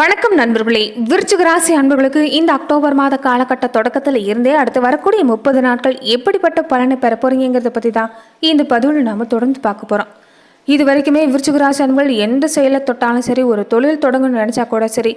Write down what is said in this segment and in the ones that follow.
வணக்கம் நண்பர்களே. விருச்சிக ராசி அன்பர்களுக்கு இந்த அக்டோபர் மாத காலகட்ட தொடக்கத்தில் இருந்தே அடுத்து வரக்கூடிய 30 நாட்கள் எப்படிப்பட்ட பலனை பெற போறீங்கிறத பற்றி தான் இந்த பதிவில் நாம் தொடர்ந்து பார்க்க போகிறோம். இது வரைக்குமே விருச்சிக ராசி அன்பர்கள் எந்த செயலை தொட்டாலும் சரி, ஒரு தொழில் தொடங்கணும்னு நினச்சா கூட சரி,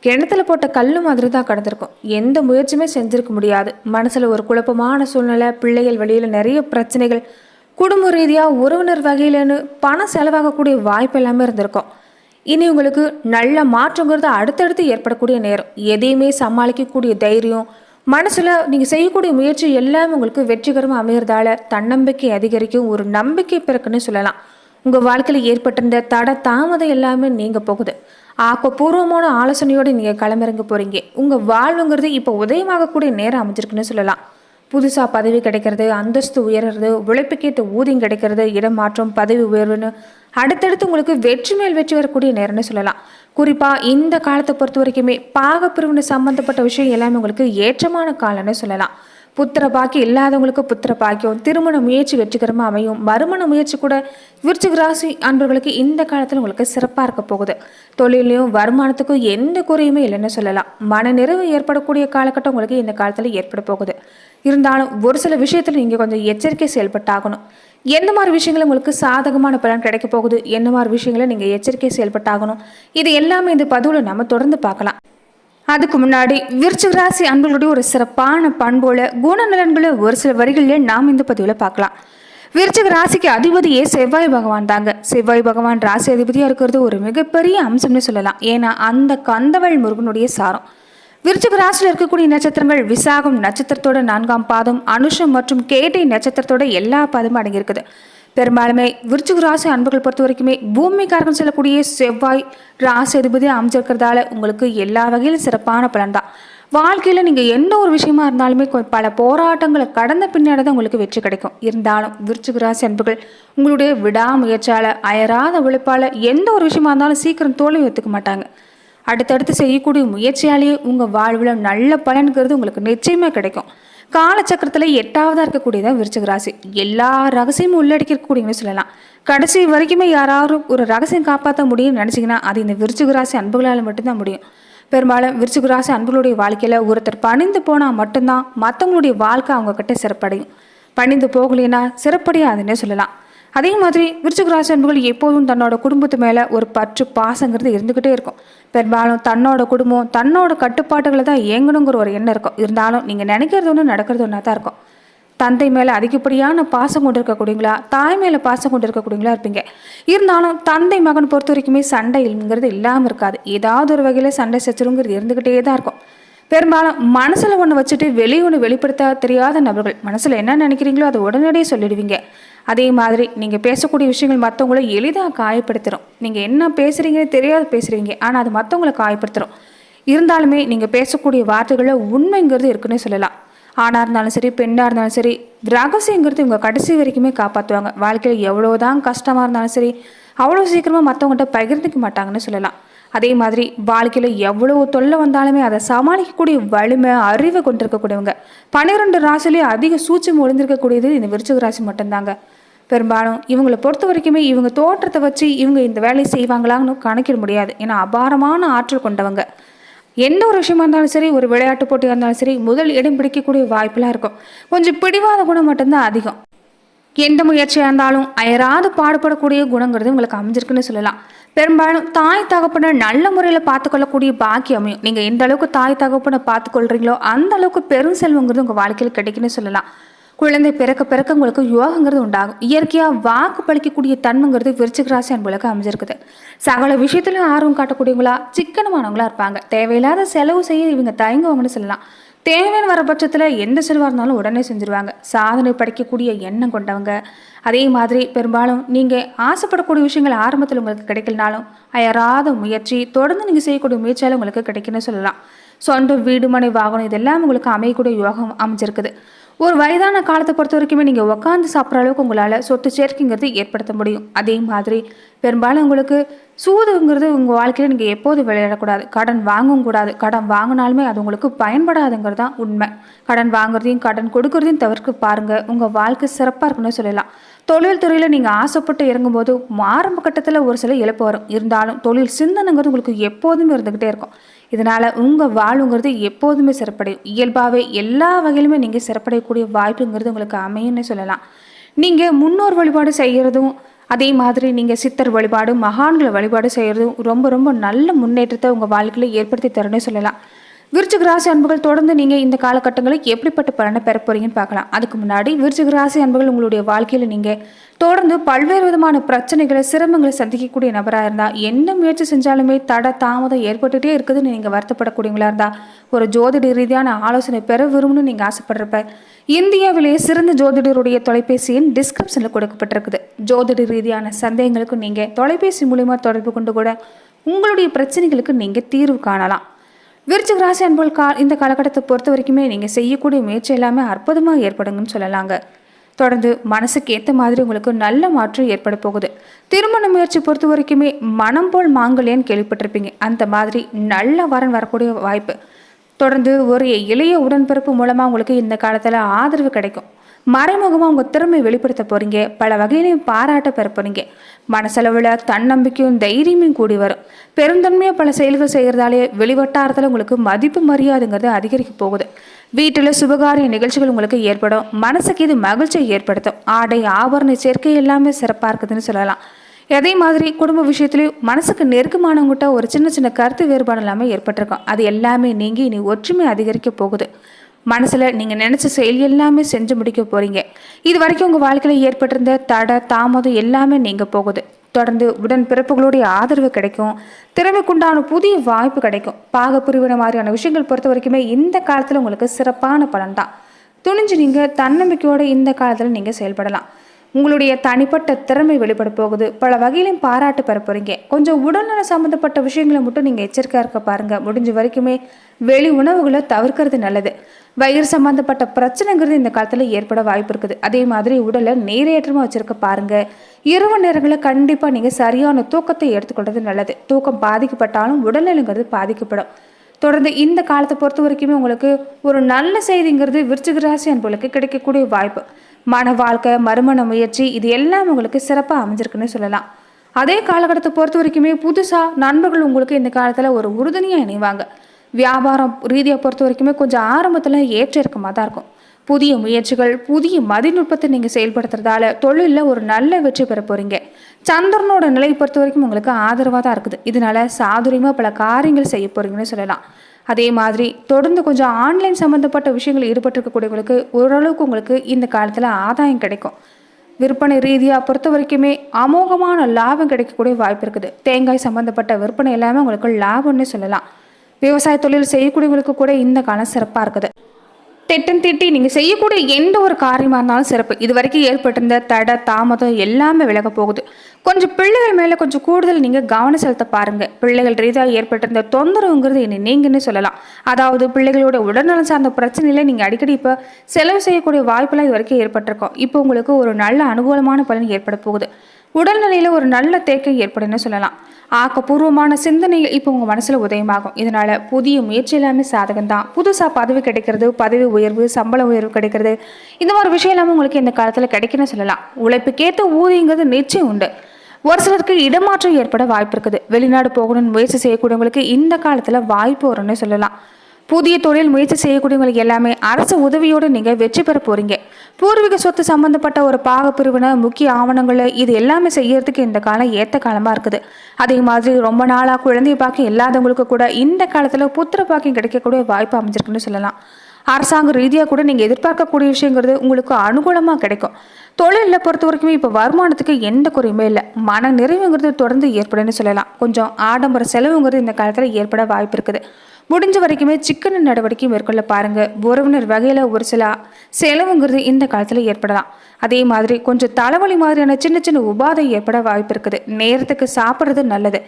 கிணத்துல போட்ட கல் மாதிரி தான் கடந்திருக்கும். எந்த முயற்சியுமே செஞ்சிருக்க முடியாது. மனசில் ஒரு குழப்பமான சூழ்நிலை, பிள்ளைகள் வழியில் நிறைய பிரச்சனைகள், குடும்ப ரீதியாக உறவினர் வகையிலன்னு பணம் செலவாகக்கூடிய வாய்ப்பு எல்லாமே இருந்திருக்கும். இனி உங்களுக்கு நல்ல மாற்றங்கிறது அடுத்தடுத்து ஏற்படக்கூடிய நேரம். எதையுமே சமாளிக்கக்கூடிய தைரியம், மனசில் நீங்கள் செய்யக்கூடிய முயற்சி எல்லாமே உங்களுக்கு வெற்றிகரமாக அமைகிறதால தன்னம்பிக்கை அதிகரிக்கும், ஒரு நம்பிக்கை பிறக்குன்னு சொல்லலாம். உங்கள் வாழ்க்கையில் ஏற்பட்டிருந்த தட தாமதம் எல்லாமே நீங்கள் போகுது. ஆக்கப்பூர்வமான ஆலோசனையோடு நீங்கள் களமிறங்க போகிறீங்க. உங்கள் வாழ்வுங்கிறது இப்போ உதயமாகக்கூடிய நேரம் அமைஞ்சிருக்குன்னு சொல்லலாம். புதுசாக பதவி கிடைக்கிறது, அந்தஸ்து உயர்றது, உழைப்புக்கேற்ற ஊதியம் கிடைக்கிறது, இடமாற்றம், பதவி உயர்வுன்னு அடுத்தடுத்து உங்களுக்கு வெற்றி மேல் வெற்றி வரக்கூடிய நேரம்னு சொல்லலாம். குறிப்பாக இந்த காலத்தை பொறுத்த வரைக்குமே பாகப்பிரிவினை சம்பந்தப்பட்ட விஷயம் எல்லாமே உங்களுக்கு ஏற்றமான காலம்னு சொல்லலாம். புத்திர பாக்கியம் இல்லாதவங்களுக்கு புத்திர பாக்கியம், திருமண முயற்சி வெற்றிகரமாக அமையும். மறுமண முயற்சி கூட விருச்சிக ராசி அன்பர்களுக்கு இந்த காலத்தில் உங்களுக்கு சிறப்பாக இருக்க போகுது. தொழிலையும் வருமானத்துக்கும் எந்த குறையுமே இல்லைன்னு சொல்லலாம். மன நிறைவு ஏற்படக்கூடிய காலகட்டம் உங்களுக்கு இந்த காலத்தில் ஏற்பட போகுது. இருந்தாலும் ஒரு சில விஷயத்தில் நீங்கள் கொஞ்சம் எச்சரிக்கை செயல்பட்டாகணும். எந்த மாதிரி விஷயங்கள் உங்களுக்கு சாதகமான பலன் கிடைக்க போகுது, என்ன மாதிரி விஷயங்களை நீங்கள் எச்சரிக்கை செயல்பட்டாகணும், இது எல்லாமே இந்த பதிவில் நம்ம தொடர்ந்து பார்க்கலாம். அதுக்கு முன்னாடி விருச்சிக ராசி அன்பர்களுடைய ஒரு சிறப்பான பண்போல குணநலன்களை ஒரு சில வரிகளில் நாம் இந்த பதிவில் பார்க்கலாம். விருச்சிக ராசிக்கு அதிபதியே செவ்வாய் பகவான் தாங்க. செவ்வாய் பகவான் ராசி அதிபதியாக இருக்கிறது ஒரு மிகப்பெரிய அம்சம்னு சொல்லலாம். ஏன்னா அந்த கந்தவள் முருகனுடைய சாரம். விருச்சிக ராசியில் இருக்கக்கூடிய நட்சத்திரங்கள் விசாகம் நட்சத்திரத்தோட 4ஆம் பாதம், அனுஷம் மற்றும் கேட்டை நட்சத்திரத்தோட எல்லா பாதமும் அடங்கியிருக்குது. பெரும்பாலுமே விருச்சிக ராசி அன்பர்கள் பொறுத்த வரைக்குமே பூமிக்காரர்கள் செல்லக்கூடிய செவ்வாய் ராசி அதிபதி அமைஞ்சிருக்கிறதால உங்களுக்கு எல்லா வகையிலும் சிறப்பான பலன் தான். வாழ்க்கையில் நீங்கள் எந்த ஒரு விஷயமா இருந்தாலுமே பல போராட்டங்களை கடந்த பின்னாடி தான் உங்களுக்கு வெற்றி கிடைக்கும். இருந்தாலும் விருச்சிக ராசி அன்பர்கள் உங்களுடைய விடாமுயற்சியால், அயராத உழைப்பால் எந்த ஒரு விஷயமா இருந்தாலும் சீக்கிரம் தோல்வி ஒத்துக்க மாட்டாங்க. அடுத்தடுத்து செய்யக்கூடிய முயற்சியாலேயே உங்கள் வாழ்வில் நல்ல பலன்கிறது உங்களுக்கு நிச்சயமாக கிடைக்கும். காலச்சக்கரத்தில் 8ஆவதாக இருக்கக்கூடியதான் விருச்சிக ராசி. எல்லா ரகசியமும் உள்ளடக்கிக்கூடியன்னு சொல்லலாம். கடைசி வரைக்குமே யாராவது ஒரு ரகசியம் காப்பாற்ற முடியும்னு நினச்சிங்கன்னா அது இந்த விருச்சிக ராசி அன்புகளால் மட்டும்தான் முடியும். பெரும்பாலும் விருச்சிக ராசி அன்புகளுடைய வாழ்க்கையில் ஒருத்தர் பணிந்து போனால் மட்டும்தான் மற்றவங்களுடைய வாழ்க்கை அவங்கக்கிட்ட சிறப்படையும். பணிந்து போகலைன்னா சிறப்படையாதுன்னே சொல்லலாம். அதே மாதிரி விருச்சிக ராசி அன்புகள் எப்போதும் தன்னோட குடும்பத்து மேலே ஒரு பற்று பாசங்கிறது இருந்துக்கிட்டே இருக்கும். பெரும்பாலும் தன்னோட குடும்பம் தன்னோட கட்டுப்பாட்டுகளை தான் இயங்கணுங்கிற ஒரு எண்ணம் இருக்கும். இருந்தாலும் நீங்கள் நினைக்கிறது ஒன்று நடக்கிறது ஒன்றா தான் இருக்கும். தந்தை மேலே அதிகப்படியான பாசம் கொண்டு இருக்கக்கூடியங்களா, தாய் மேலே பாசம் கொண்டு இருக்கக்கூடியங்களா இருப்பீங்க. இருந்தாலும் தந்தை மகன் பொறுத்த வரைக்குமே சண்டைங்கிறது இல்லாமல் இருக்காது. ஏதாவது ஒரு வகையில் சண்டை சச்சரவுங்கிறது இருந்துக்கிட்டே தான் இருக்கும். பெரும்பாலும் மனசில் ஒன்று வச்சுட்டு ஒன்று வெளிப்படுத்த தெரியாத நபர்கள். மனசில் என்ன நினைக்கிறீங்களோ அதை உடனடியே சொல்லிடுவீங்க. அதே மாதிரி நீங்கள் பேசக்கூடிய விஷயங்கள் மற்றவங்களை எளிதாக காயப்படுத்துகிறோம். நீங்கள் என்ன பேசுகிறீங்கன்னு தெரியாது பேசுகிறீங்க, ஆனால் அது மற்றவங்களை காயப்படுத்துகிறோம். இருந்தாலுமே நீங்கள் பேசக்கூடிய வார்த்தைகளில் உண்மைங்கிறது இருக்குன்னு சொல்லலாம். ஆணாக இருந்தாலும் சரி, பெண்ணாக இருந்தாலும் சரி, ரகசியங்கிறது இவங்க கடைசி வரைக்குமே காப்பாற்றுவாங்க. வாழ்க்கையில் எவ்வளோதான் கஷ்டமாக இருந்தாலும் சரி, அவ்வளோ சீக்கிரமாக மற்றவங்கள்ட்ட பகிர்ந்துக்க மாட்டாங்கன்னு சொல்லலாம். அதே மாதிரி வாழ்க்கையில் எவ்வளோ தொல்லை வந்தாலுமே அதை சமாளிக்கக்கூடிய வலிமை, அறிவை கொண்டிருக்கக்கூடியவங்க. 12 ராசிலேயே அதிக சூட்சம் ஒளிந்திருக்கக்கூடியது இந்த விருச்சிக ராசி மட்டும்தாங்க. பெரும்பாலும் இவங்களை பொறுத்த வரைக்குமே இவங்க தோற்றத்தை வச்சு இவங்க இந்த வேலையை செய்வாங்களான்னு கணக்கிட முடியாது. ஏன்னா அபாரமான ஆற்றல் கொண்டவங்க. எந்த ஒரு விஷயமா இருந்தாலும் சரி, ஒரு விளையாட்டு போட்டியாக இருந்தாலும் சரி, முதல் இடம் பிடிக்கக்கூடிய வாய்ப்பெல்லாம் இருக்கும். கொஞ்சம் பிடிவாத குணம் மட்டும்தான் அதிகம். எந்த முயற்சியாக இருந்தாலும் அயராது பாடுபடக்கூடிய குணங்கிறது உங்களுக்கு அமைஞ்சிருக்குன்னு சொல்லலாம். பெரும்பாலும் தாய் தகப்பனை நல்ல முறையில் பார்த்துக்கொள்ளக்கூடிய பாக்கியம் அமையும். நீங்கள் எந்த அளவுக்கு தாய் தகப்பனை பார்த்துக்கொள்றீங்களோ அந்த அளவுக்கு பெரும் செல்வங்கிறது உங்கள் வாழ்க்கையில் கிடைக்குன்னு சொல்லலாம். குழந்தை பிறக்க பிறக்க உங்களுக்கு யோகங்கிறது உண்டாகும். இயற்கையாக வாக்கு பழிக்கக்கூடிய தன்மைங்கிறது விருச்சிக ராசி அன்புகளுக்கு அமைஞ்சிருக்குது. சகல விஷயத்திலும் ஆர்வம் காட்டக்கூடியவங்களா, சிக்கனமானவங்களா இருப்பாங்க. தேவையில்லாத செலவு செய்ய இவங்க தயங்குவாங்கன்னு சொல்லலாம். தேவையான வர பட்சத்தில் எந்த செலவாக இருந்தாலும் உடனே செஞ்சுருவாங்க. சாதனை படைக்கக்கூடிய எண்ணம் கொண்டவங்க. அதே மாதிரி பெரும்பாலும் நீங்கள் ஆசைப்படக்கூடிய விஷயங்கள் ஆரம்பத்தில் உங்களுக்கு கிடைக்கலனாலும் அயராத முயற்சி, தொடர்ந்து நீங்கள் செய்யக்கூடிய முயற்சியால் உங்களுக்கு கிடைக்குன்னு சொல்லலாம். சொந்த வீடு, மனை, வாகனம் இதெல்லாம் உங்களுக்கு அமையக்கூடிய யோகம் அமைஞ்சிருக்குது. ஒரு வயதான காலத்தை பொறுத்த வரைக்குமே நீங்கள் உட்காந்து சாப்பிட்ற அளவுக்கு உங்களால் சொத்து சேர்க்கைங்கிறது ஏற்படுத்த முடியும். அதே மாதிரி பெரும்பாலும் உங்களுக்கு சூதுங்கிறது உங்கள் வாழ்க்கையில் நீங்கள் எப்போது விளையாடக்கூடாது. கடன் வாங்கவும் கூடாது. கடன் வாங்கினாலுமே அது உங்களுக்கு பயன்படாதுங்கிறது தான் உண்மை. கடன் வாங்குறதையும் கடன் கொடுக்குறதையும் தவிர்க்க பாருங்கள். உங்கள் வாழ்க்கை சிறப்பாக இருக்குன்னு சொல்லலாம். தொழில் துறையில் நீங்கள் ஆசைப்பட்டு இறங்கும்போது ஆரம்ப கட்டத்தில் ஒரு சில இழப்பு வரும். இருந்தாலும் தொழில் சிந்தனைங்கிறது உங்களுக்கு எப்போதுமே இருந்துக்கிட்டே இருக்கும். இதனால் உங்கள் வாழ்வுங்கிறது எப்போதுமே சிறப்படையும். இயல்பாகவே எல்லா வகையிலுமே நீங்கள் சிறப்படையக்கூடிய வாய்ப்புங்கிறது உங்களுக்கு அமையும்னு சொல்லலாம். நீங்கள் முன்னோர் வழிபாடு செய்கிறதும், அதே மாதிரி நீங்கள் சித்தர் வழிபாடு, மகான்களை வழிபாடு செய்கிறதும் ரொம்ப ரொம்ப நல்ல முன்னேற்றத்தை உங்கள் வாழ்க்கையில் ஏற்படுத்தி தரணும்னு சொல்லலாம். விருச்சிக ராசி அன்புகள், தொடர்ந்து நீங்கள் இந்த காலகட்டங்களில் எப்படிப்பட்ட பலனை பெற போறீங்கன்னு பார்க்கலாம். அதுக்கு முன்னாடி விருச்சிக ராசி அன்புகள், உங்களுடைய வாழ்க்கையில் நீங்கள் தொடர்ந்து பல்வேறு விதமான பிரச்சனைகளை, சிரமங்களை சந்திக்கக்கூடிய நபராக இருந்தால், என்ன முயற்சி செஞ்சாலுமே தட தாமதம் ஏற்பட்டுகிட்டே இருக்குதுன்னு நீங்கள் வருத்தப்படக்கூடியவங்களா இருந்தால், ஒரு ஜோதிட ரீதியான ஆலோசனை பெற விரும்பணும்னு நீங்கள் ஆசைப்படுறப்ப, இந்தியாவிலேயே சிறந்த ஜோதிடருடைய தொலைபேசி எண் டிஸ்கிரிப்ஷனில் கொடுக்கப்பட்டிருக்குது. ஜோதிட ரீதியான சந்தேகங்களுக்கு நீங்கள் தொலைபேசி மூலிமா தொடர்பு கொண்டு கூட உங்களுடைய பிரச்சனைகளுக்கு நீங்கள் தீர்வு காணலாம். விருச்சிக ராசி அன்புகள், இந்த காலகட்டத்தை பொறுத்த வரைக்குமே நீங்கள் செய்யக்கூடிய முயற்சி எல்லாமே அற்புதமாக ஏற்படுங்கன்னு சொல்லலாங்க. தொடர்ந்து மனசுக்கு ஏற்ற மாதிரி உங்களுக்கு நல்ல மாற்றம் ஏற்பட போகுது. திருமண முயற்சி பொறுத்த வரைக்குமே மனம் போல் மாங்கல்யன்னு கேள்விப்பட்டிருப்பீங்க. அந்த மாதிரி நல்ல வரன் வரக்கூடிய வாய்ப்பு. தொடர்ந்து ஒரு இளைய உடன்பிறப்பு மூலமாக உங்களுக்கு இந்த காலத்தில் ஆதரவு கிடைக்கும். மறைமுகமாக உங்கள் திறமை வெளிப்படுத்த போகிறீங்க. பல வகையிலையும் பாராட்ட பெற போகிறீங்க. மனசளவில் தன்னம்பிக்கையும் தைரியமும் கூடி வரும். பெருந்தன்மையாக பல செயல்கள் செய்கிறதாலே வெளிவட்டாரத்தில் உங்களுக்கு மதிப்பு மரியாதைங்கிறது அதிகரிக்க போகுது. வீட்டில் சுபகாரிய நிகழ்ச்சிகள் உங்களுக்கு ஏற்படும். மனசுக்கு இது மகிழ்ச்சியை ஏற்படுத்தும். ஆடை ஆபரண சேர்க்கை எல்லாமே சிறப்பாக இருக்குதுன்னு சொல்லலாம். அதே மாதிரி குடும்ப விஷயத்துலையும் மனசுக்கு நெருக்கமானவங்ககிட்ட ஒரு சின்ன சின்ன கருத்து வேறுபாடு எல்லாமே ஏற்பட்டிருக்கும். அது எல்லாமே நீங்கி இனி ஒற்றுமை அதிகரிக்க போகுது. மனசில் நீங்கள் நினச்ச செயல் எல்லாமே செஞ்சு முடிக்க போகிறீங்க. இது வரைக்கும் உங்கள் வாழ்க்கையில் ஏற்பட்டிருந்த தடை தாமதம் எல்லாமே நீங்கள் போகுது. தொடர்ந்து உடன் பிறப்புகளுடைய ஆதரவு கிடைக்கும். திறமைக்குண்டான புதிய வாய்ப்பு கிடைக்கும். பாகப்பிரிவினை மாதிரியான விஷயங்கள் பொறுத்த வரைக்குமே இந்த காலத்தில் உங்களுக்கு சிறப்பான பலன் தான். துணிஞ்சு நீங்கள் தன்னம்பிக்கையோடு இந்த காலத்தில் நீங்கள் செயல்படலாம். உங்களுடைய தனிப்பட்ட திறமை வெளிப்பட போகுது. பல வகையிலும் பாராட்டு பெற போகிறீங்க. கொஞ்சம் உடல்நல சம்மந்தப்பட்ட விஷயங்களை மட்டும் நீங்கள் எச்சரிக்கையாக இருக்க பாருங்கள். முடிஞ்ச வரைக்குமே வெளி உணவுகளை தவிர்க்கிறது நல்லது. வயிறு சம்மந்தப்பட்ட பிரச்சனைங்கிறது இந்த காலத்தில் ஏற்பட வாய்ப்பு இருக்குது. அதே மாதிரி உடலை நீரேற்றமாக வச்சுருக்க பாருங்கள். இரவு நேரங்களில் கண்டிப்பாக நீங்கள் சரியான தூக்கத்தை எடுத்துக்கொள்வது நல்லது. தூக்கம் பாதிக்கப்பட்டாலும் உடல்நிலைங்கிறது பாதிக்கப்படும். தொடர்ந்து இந்த காலத்தை பொறுத்த வரைக்குமே உங்களுக்கு ஒரு நல்ல செய்திங்கிறது விருச்சிக ராசி அன்புகளுக்கு கிடைக்கக்கூடிய வாய்ப்பு. மன வாழ்க்கை, மறுமண முயற்சி, இது எல்லாம் உங்களுக்கு சிறப்பாக அமைஞ்சிருக்குன்னு சொல்லலாம். அதே காலகட்டத்தை பொறுத்த வரைக்குமே புதுசாக நண்பர்கள் உங்களுக்கு இந்த காலத்தில் ஒரு உறுதுணையாக இணைவாங்க. வியாபாரம் ரீதியாக பொறுத்த வரைக்குமே கொஞ்சம் ஆரம்பத்தில் ஏற்ற இறக்கமாக தான் இருக்கும். புதிய முயற்சிகள், புதிய மதிநுட்பத்தை நீங்கள் செயல்படுத்துறதால தொழிலில் ஒரு நல்ல வெற்றி பெற போகிறீங்க. சந்திரனோட நிலையை பொறுத்த வரைக்கும் உங்களுக்கு ஆதரவாக தான் இருக்குது. இதனால சாதுரியமாக பல காரியங்கள் செய்ய போகிறீங்கன்னு சொல்லலாம். அதே மாதிரி தொடர்ந்து கொஞ்சம் ஆன்லைன் சம்மந்தப்பட்ட விஷயங்கள் ஈடுபட்டிருக்கக்கூடியவங்களுக்கு ஓரளவுக்கு உங்களுக்கு இந்த காலத்தில் ஆதாயம் கிடைக்கும். விற்பனை ரீதியாக பொறுத்த வரைக்குமே அமோகமான லாபம் கிடைக்கக்கூடிய வாய்ப்பு இருக்குது. தேங்காய் சம்மந்தப்பட்ட விற்பனை எல்லாமே உங்களுக்கு லாபம்னு சொல்லலாம். விவசாய தொழில் செய்யக்கூடியவங்களுக்கு கூட இந்த காலம் சிறப்பாக இருக்குது. திட்டம் திட்டி நீங்கள் செய்யக்கூடிய எந்த ஒரு காரியமாக இருந்தாலும் சிறப்பு. இது வரைக்கும் ஏற்பட்டிருந்த தடை தாமதம் எல்லாமே விலக போகுது. கொஞ்சம் பிள்ளைகள் மேலே கொஞ்சம் கூடுதல் நீங்கள் கவனம் செலுத்த பாருங்கள். பிள்ளைகள் ரீதியாக ஏற்பட்டிருந்த தொந்தரவுங்கிறது இனி நீங்கன்னு சொல்லலாம். அதாவது பிள்ளைகளோட உடல்நலம் சார்ந்த பிரச்சனையில் நீங்கள் அடிக்கடி இப்போ செலவு செய்யக்கூடிய வாய்ப்பெல்லாம் இது வரைக்கும் ஏற்பட்டிருக்கோம். இப்போ உங்களுக்கு ஒரு நல்ல அனுகூலமான பலன் ஏற்பட போகுது. உடல்நிலையில் ஒரு நல்ல தேக்கம் ஏற்படுன்னு சொல்லலாம். ஆக்கப்பூர்வமான சிந்தனைகள் இப்போ உங்கள் மனசில் உதயமாகும். இதனால் புதிய முயற்சி எல்லாமே சாதகம் தான். புதுசாக பதவி கிடைக்கிறது, பதவி உயர்வு, சம்பள உயர்வு கிடைக்கிறது, இந்த மாதிரி விஷயம் எல்லாமே உங்களுக்கு இந்த காலத்தில் கிடைக்குன்னு சொல்லலாம். உழைப்புக்கேற்ற ஊதியங்கிறது நிச்சயம் உண்டு. ஒரு சிலருக்கு இடமாற்றம் ஏற்பட வாய்ப்பு இருக்குது. வெளிநாடு போகணும்னு முயற்சி செய்யக்கூடியவங்களுக்கு இந்த காலத்தில் வாய்ப்பு வரும்னு சொல்லலாம். புதிய தொழில் முயற்சி செய்யக்கூடியவங்களுக்கு எல்லாமே அரசு உதவியோடு நீங்கள் வெற்றி பெற போகிறீங்க. பூர்வீக சொத்து சம்மந்தப்பட்ட ஒரு பாகப்பிரிவினை, முக்கிய ஆவணங்களை இது எல்லாமே செய்யறதுக்கு இந்த காலம் ஏற்ற காலமாக இருக்குது. அதே மாதிரி ரொம்ப நாளாக குழந்தை பாக்கியம் இல்லாதவங்களுக்கு கூட இந்த காலத்தில் புத்திர பாக்கியம் கிடைக்கக்கூடிய வாய்ப்பு அமைஞ்சிருக்குன்னு சொல்லலாம். அரசாங்க ரீதியாக கூட நீங்கள் எதிர்பார்க்கக்கூடிய விஷயங்கிறது உங்களுக்கு அனுகூலமாக கிடைக்கும். தொழிலில் பொறுத்த வரைக்குமே இப்போ வருமானத்துக்கு எந்த குறையுமே இல்லை. மன நிறைவுங்கிறது தொடர்ந்து ஏற்படுன்னு சொல்லலாம். கொஞ்சம் ஆடம்பர செலவுங்கிறது இந்த காலத்தில் ஏற்பட வாய்ப்பு இருக்குது. முடிஞ்ச வரைக்குமே சிக்கன நடவடிக்கை மேற்கொள்ள பாருங்கள். உறவினர் வகையில் ஒரு சில செலவுங்கிறது இந்த காலத்தில் ஏற்படலாம். அதே மாதிரி கொஞ்சம் தலைவலி மாதிரியான சின்ன சின்ன உபாதை ஏற்பட வாய்ப்பு இருக்குது. நேரத்துக்கு சாப்பிட்றது நல்லது.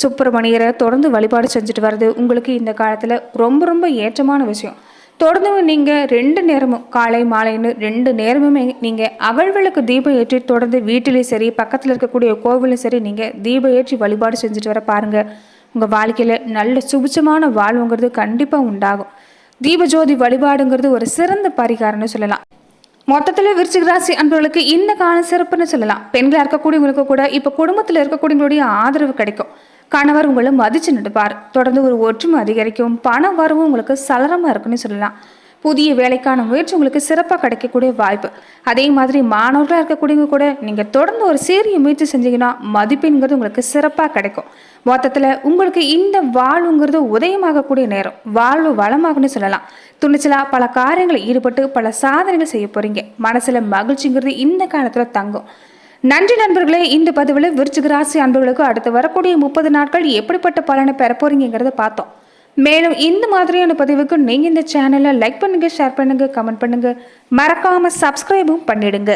சுப்பிரமணியரை தொடர்ந்து வழிபாடு செஞ்சுட்டு வர்றது உங்களுக்கு இந்த காலத்தில் ரொம்ப ரொம்ப ஏற்றமான விஷயம். தொடர்ந்து நீங்கள் 2 நேரமும் காலை மாலைன்னு 2 நேரமுமே நீங்கள் அகழ்விளக்கு தீபம் ஏற்றி தொடர்ந்து வீட்டிலையும் சரி, பக்கத்தில் இருக்கக்கூடிய கோவிலும் சரி, நீங்கள் தீபம் ஏற்றி வழிபாடு செஞ்சுட்டு வர பாருங்கள். உங்கள் வாழ்க்கையில் நல்ல சுபிச்சமான வாழ்வுங்கிறது கண்டிப்பாக உண்டாகும். தீபஜோதி வழிபாடுங்கிறது ஒரு சிறந்த பரிகாரம்னு சொல்லலாம். மொத்தத்தில் விருச்சிக ராசி அன்பர்களுக்கு இந்த காலம் சிறப்புன்னு சொல்லலாம். பெண்களாக இருக்கக்கூடியவங்களுக்கு கூட இப்போ குடும்பத்தில் இருக்கக்கூடியவங்களுடைய ஆதரவு கிடைக்கும். கணவர் உங்களை மதிச்சு நடுப்பார். தொடர்ந்து ஒரு ஒற்றுமை அதிகரிக்கும். பண வரவும் உங்களுக்கு சலரமா இருக்குன்னு சொல்லலாம். புதிய வேலைக்கான முயற்சி உங்களுக்கு சிறப்பாக கிடைக்கக்கூடிய வாய்ப்பு. அதே மாதிரி மாணவர்களாக இருக்கக்கூடியவங்க கூட நீங்கள் தொடர்ந்து ஒரு சீரிய முயற்சி செஞ்சீங்கன்னா மதிப்பெண்கிறது உங்களுக்கு சிறப்பாக கிடைக்கும். மொத்தத்தில் உங்களுக்கு இந்த வாழ்வுங்கிறது உதயமாகக்கூடிய நேரம். வாழ்வு வளமாகனு சொல்லலாம். துணிச்சலாக பல காரியங்களில் ஈடுபட்டு பல சாதனைகள் செய்ய போறீங்க. மனசுல மகிழ்ச்சிங்கிறது இந்த காலத்தில் தங்கும். நன்றி நண்பர்களே. இந்த பதிவில் விருச்சிக ராசி அன்பர்களுக்கு அடுத்து வரக்கூடிய 30 நாட்கள் எப்படிப்பட்ட பலனை பெற போறீங்கிறத பார்த்தோம். மேலும் இந்த மாதிரியான பதிவுக்கு நீங்க இந்த சேனலை லைக் பண்ணுங்க, ஷேர் பண்ணுங்க, கமெண்ட் பண்ணுங்க, மறக்காம சப்ஸ்கிரைபும் பண்ணிடுங்க.